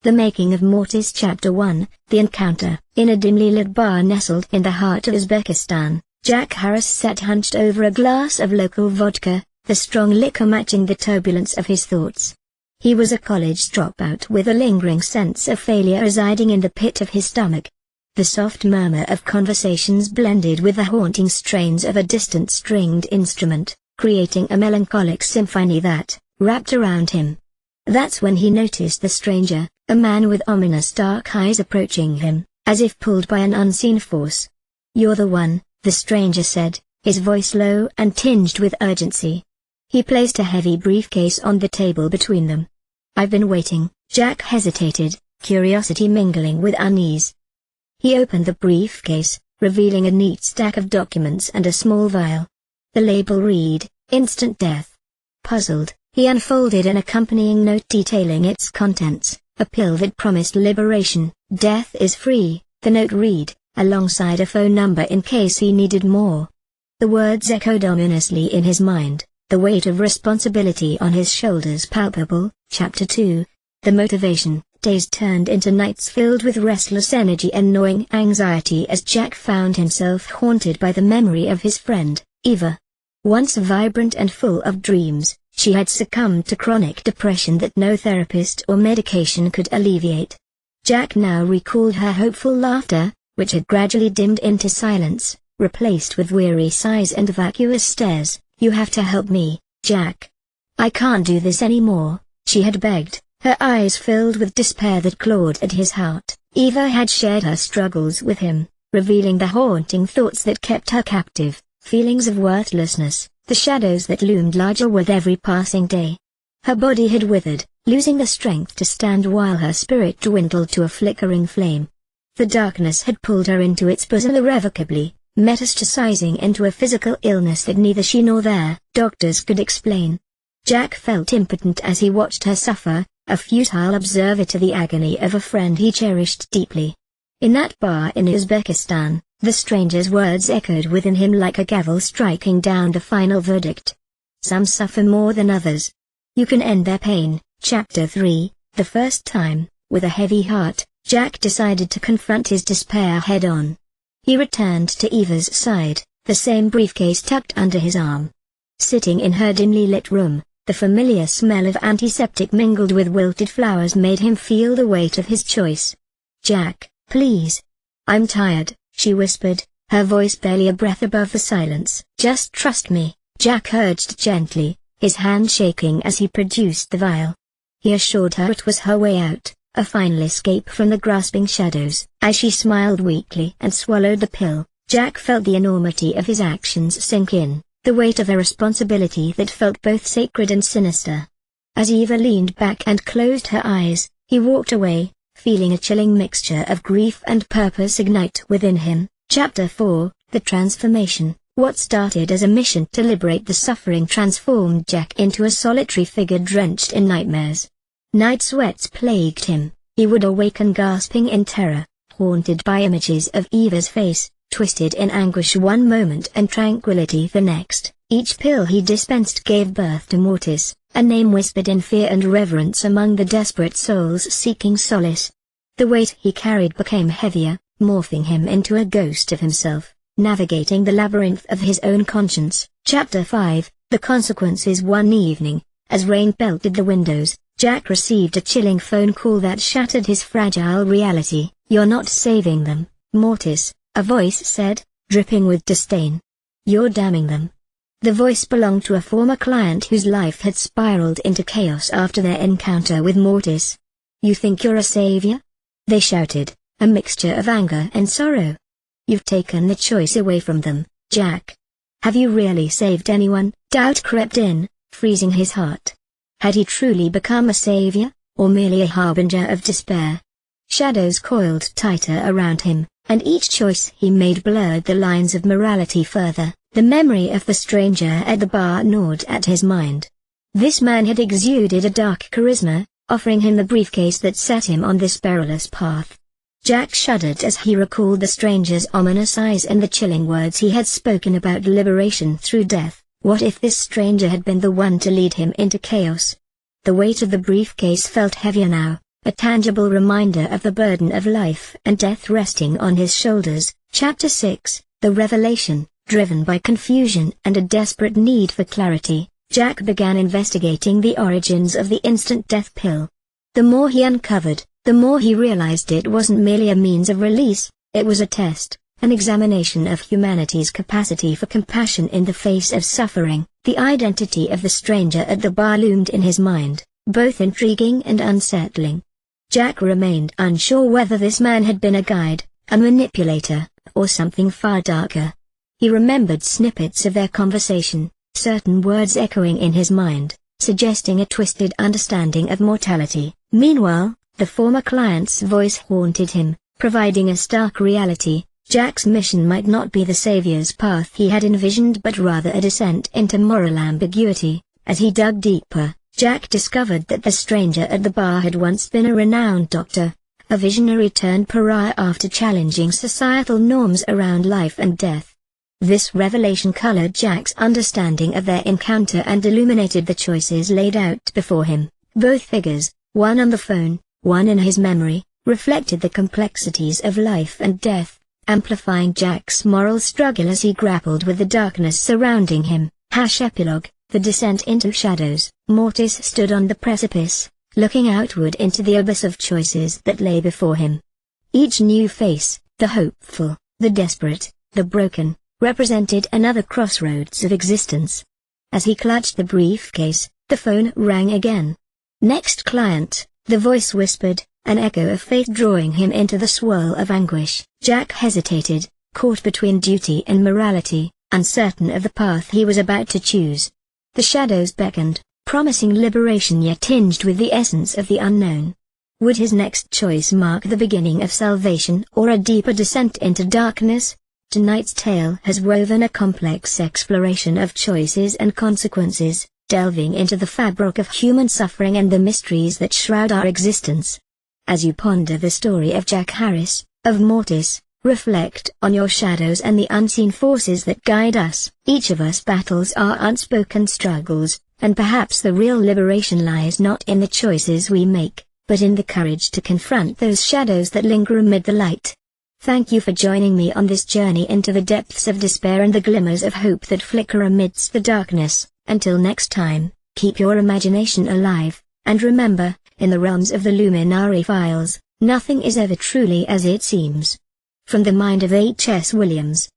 The Making of Mortis Chapter 1, The Encounter. In a dimly lit bar nestled in the heart of Uzbekistan, Jack Harris sat hunched over a glass of local vodka, the strong liquor matching the turbulence of his thoughts. He was a college dropout with a lingering sense of failure residing in the pit of his stomach. The soft murmur of conversations blended with the haunting strains of a distant stringed instrument, creating a melancholic symphony that wrapped around him. That's when he noticed the stranger, a man with ominous dark eyes approaching him, as if pulled by an unseen force. "You're the one," the stranger said, his voice low and tinged with urgency. He placed a heavy briefcase on the table between them. "I've been waiting." Jack hesitated, curiosity mingling with unease. He opened the briefcase, revealing a neat stack of documents and a small vial. The label read, "Instant Death." Puzzled, he unfolded an accompanying note detailing its contents, a pill that promised liberation. "Death is free," the note read, alongside a phone number in case he needed more. The words echoed ominously in his mind, the weight of responsibility on his shoulders palpable. Chapter 2. The Motivation. Days turned into nights filled with restless energy and gnawing anxiety as Jack found himself haunted by the memory of his friend, Eva. Once vibrant and full of dreams, she had succumbed to chronic depression that no therapist or medication could alleviate. Jack now recalled her hopeful laughter, which had gradually dimmed into silence, replaced with weary sighs and vacuous stares. "You have to help me, Jack. I can't do this anymore," she had begged, her eyes filled with despair that clawed at his heart. Eva had shared her struggles with him, revealing the haunting thoughts that kept her captive, feelings of worthlessness, the shadows that loomed larger with every passing day. Her body had withered, losing the strength to stand while her spirit dwindled to a flickering flame. The darkness had pulled her into its bosom irrevocably, metastasizing into a physical illness that neither she nor their doctors could explain. Jack felt impotent as he watched her suffer, a futile observer to the agony of a friend he cherished deeply. In that bar in Uzbekistan, the stranger's words echoed within him like a gavel striking down the final verdict. "Some suffer more than others. You can end their pain." Chapter 3. The first time, with a heavy heart, Jack decided to confront his despair head-on. He returned to Eva's side, the same briefcase tucked under his arm. Sitting in her dimly lit room, the familiar smell of antiseptic mingled with wilted flowers made him feel the weight of his choice. "Jack, please. I'm tired," she whispered, her voice barely a breath above the silence. "Just trust me," Jack urged gently, his hand shaking as he produced the vial. He assured her it was her way out, a final escape from the grasping shadows. As she smiled weakly and swallowed the pill, Jack felt the enormity of his actions sink in, the weight of a responsibility that felt both sacred and sinister. As Eva leaned back and closed her eyes, he walked away, feeling a chilling mixture of grief and purpose ignite within him. Chapter 4. The Transformation. What started as a mission to liberate the suffering transformed Jack into a solitary figure drenched in nightmares. Night sweats plagued him. He would awaken gasping in terror, haunted by images of Eva's face, twisted in anguish one moment and tranquility the next. Each pill he dispensed gave birth to Mortis, a name whispered in fear and reverence among the desperate souls seeking solace. The weight he carried became heavier, morphing him into a ghost of himself, navigating the labyrinth of his own conscience. Chapter 5. The Consequences. One evening, as rain pelted the windows, Jack received a chilling phone call that shattered his fragile reality. "You're not saving them, Mortis," a voice said, dripping with disdain. "You're damning them." The voice belonged to a former client whose life had spiraled into chaos after their encounter with Mortis. "You think you're a savior?" they shouted, a mixture of anger and sorrow. "You've taken the choice away from them, Jack. Have you really saved anyone?" Doubt crept in, freezing his heart. Had he truly become a savior, or merely a harbinger of despair? Shadows coiled tighter around him, and each choice he made blurred the lines of morality further. The memory of the stranger at the bar gnawed at his mind. This man had exuded a dark charisma, offering him the briefcase that set him on this perilous path. Jack shuddered as he recalled the stranger's ominous eyes and the chilling words he had spoken about liberation through death. What if this stranger had been the one to lead him into chaos? The weight of the briefcase felt heavier now, a tangible reminder of the burden of life and death resting on his shoulders. Chapter 6, The Revelation. Driven by confusion and a desperate need for clarity, Jack began investigating the origins of the instant death pill. The more he uncovered, the more he realized it wasn't merely a means of release, it was a test, an examination of humanity's capacity for compassion in the face of suffering. The identity of the stranger at the bar loomed in his mind, both intriguing and unsettling. Jack remained unsure whether this man had been a guide, a manipulator, or something far darker. He remembered snippets of their conversation, certain words echoing in his mind, suggesting a twisted understanding of mortality. Meanwhile, the former client's voice haunted him, providing a stark reality. Jack's mission might not be the savior's path he had envisioned but rather a descent into moral ambiguity. As he dug deeper, Jack discovered that the stranger at the bar had once been a renowned doctor, a visionary turned pariah after challenging societal norms around life and death. This revelation colored Jack's understanding of their encounter and illuminated the choices laid out before him. Both figures, one on the phone, one in his memory, reflected the complexities of life and death, amplifying Jack's moral struggle as he grappled with the darkness surrounding him. Epilogue, The Descent into Shadows. Mortis stood on the precipice, looking outward into the abyss of choices that lay before him. Each new face, the hopeful, the desperate, the broken, represented another crossroads of existence. As he clutched the briefcase, the phone rang again. Next client, the voice whispered, an echo of fate drawing him into the swirl of anguish. Jack hesitated, caught between duty and morality, uncertain of the path he was about to choose. The shadows beckoned, promising liberation yet tinged with the essence of the unknown. Would his next choice mark the beginning of salvation or a deeper descent into darkness? Tonight's tale has woven a complex exploration of choices and consequences, delving into the fabric of human suffering and the mysteries that shroud our existence. As you ponder the story of Jack Harris, of Mortis, reflect on your shadows and the unseen forces that guide us. Each of us battles our unspoken struggles, and perhaps the real liberation lies not in the choices we make, but in the courage to confront those shadows that linger amid the light. Thank you for joining me on this journey into the depths of despair and the glimmers of hope that flicker amidst the darkness. Until next time, keep your imagination alive, and remember, in the realms of the Luminari files, nothing is ever truly as it seems. From the mind of H.S. Williams.